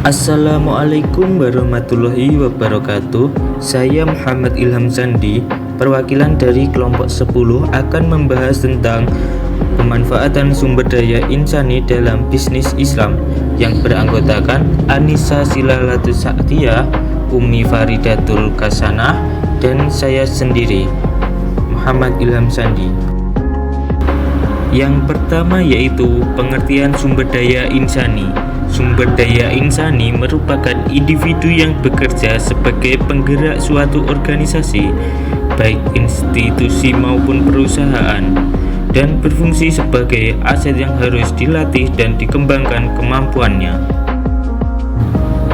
Assalamualaikum warahmatullahi wabarakatuh. Saya Muhammad Ilham Sandi, perwakilan dari kelompok 10 akan membahas tentang pemanfaatan sumber daya insani dalam bisnis Islam yang beranggotakan Anissa Silalatus Sa'diyah, Umi Faridatul Kasanah, dan saya sendiri, Muhammad Ilham Sandi. Yang pertama yaitu pengertian sumber daya insani. Sumber daya insani merupakan individu yang bekerja sebagai penggerak suatu organisasi, baik institusi maupun perusahaan, dan berfungsi sebagai aset yang harus dilatih dan dikembangkan kemampuannya.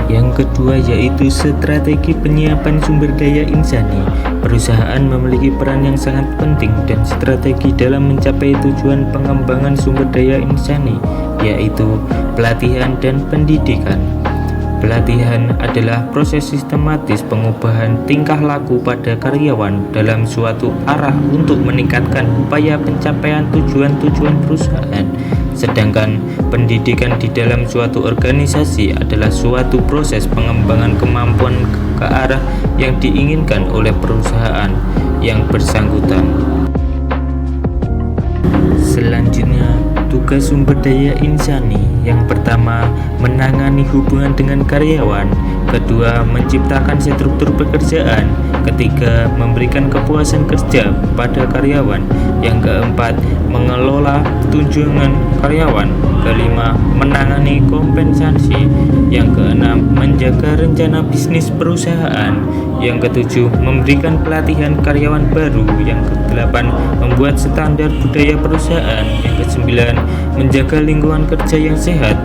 Yang kedua yaitu strategi penyiapan sumber daya insani. Perusahaan memiliki peran yang sangat penting dan strategi dalam mencapai tujuan pengembangan sumber daya insani, yaitu pelatihan dan pendidikan. Pelatihan adalah proses sistematis pengubahan tingkah laku pada karyawan dalam suatu arah untuk meningkatkan upaya pencapaian tujuan-tujuan perusahaan. Sedangkan pendidikan di dalam suatu organisasi adalah suatu proses pengembangan kemampuan ke arah yang diinginkan oleh perusahaan yang bersangkutan. Selanjutnya, tugas sumber daya insani. Yang pertama, menangani hubungan dengan karyawan. Kedua, menciptakan struktur pekerjaan. Ketiga, memberikan kepuasan kerja pada karyawan. Yang keempat, mengelola tunjangan karyawan. Kelima, menangani kompensasi. Yang keenam, menjaga rencana bisnis perusahaan. Yang ketujuh, memberikan pelatihan karyawan baru. Yang kedelapan, membuat standar budaya perusahaan. Yang kesembilan, menjaga lingkungan kerja yang sehat.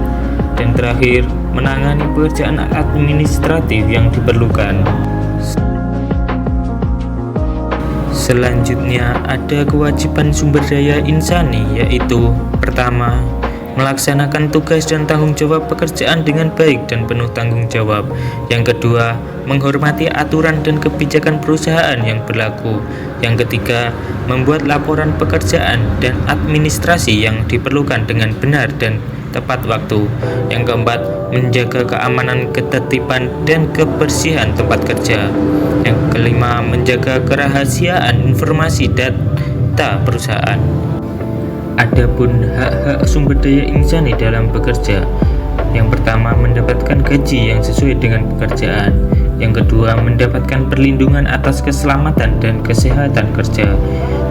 Dan terakhir, menangani pekerjaan administratif yang diperlukan. Selanjutnya ada kewajiban sumber daya insani, yaitu pertama, melaksanakan tugas dan tanggung jawab pekerjaan dengan baik dan penuh tanggung jawab. Yang kedua, menghormati aturan dan kebijakan perusahaan yang berlaku. Yang ketiga, membuat laporan pekerjaan dan administrasi yang diperlukan dengan benar dan tepat waktu. Yang keempat, menjaga keamanan, ketertiban, dan kebersihan tempat kerja. Yang kelima, menjaga kerahasiaan informasi data perusahaan. Adapun hak-hak sumber daya insani dalam bekerja. Yang pertama, mendapatkan gaji yang sesuai dengan pekerjaan. Yang kedua, mendapatkan perlindungan atas keselamatan dan kesehatan kerja.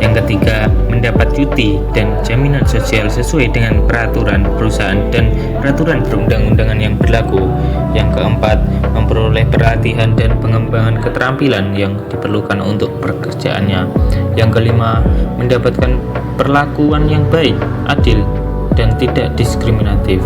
Yang ketiga, mendapat cuti dan jaminan sosial sesuai dengan peraturan perusahaan dan peraturan perundang-undangan yang berlaku. Yang keempat, memperoleh pelatihan dan pengembangan keterampilan yang diperlukan untuk pekerjaannya. Yang kelima, mendapatkan perlakuan yang baik, adil, dan tidak diskriminatif.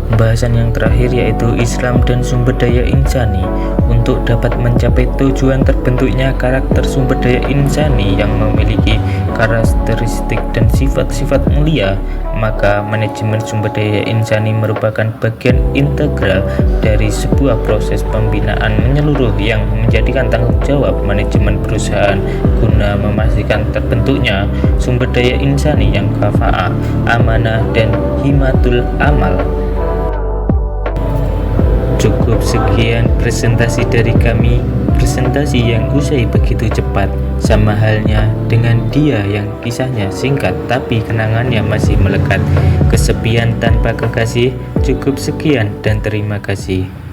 Pembahasan yang terakhir yaitu Islam dan sumber daya insani. Untuk dapat mencapai tujuan terbentuknya karakter sumber daya insani yang memiliki karakteristik dan sifat-sifat mulia, maka manajemen sumber daya insani merupakan bagian integral dari sebuah proses pembinaan menyeluruh yang menjadikan tanggung jawab manajemen perusahaan guna memastikan terbentuknya sumber daya insani yang kafa'ah, amanah, dan himatul amal. Cukup sekian presentasi dari kami. Presentasi yang usai begitu cepat, sama halnya dengan dia yang kisahnya singkat tapi kenangannya masih melekat. Kesepian tanpa kekasih. Cukup sekian dan terima kasih.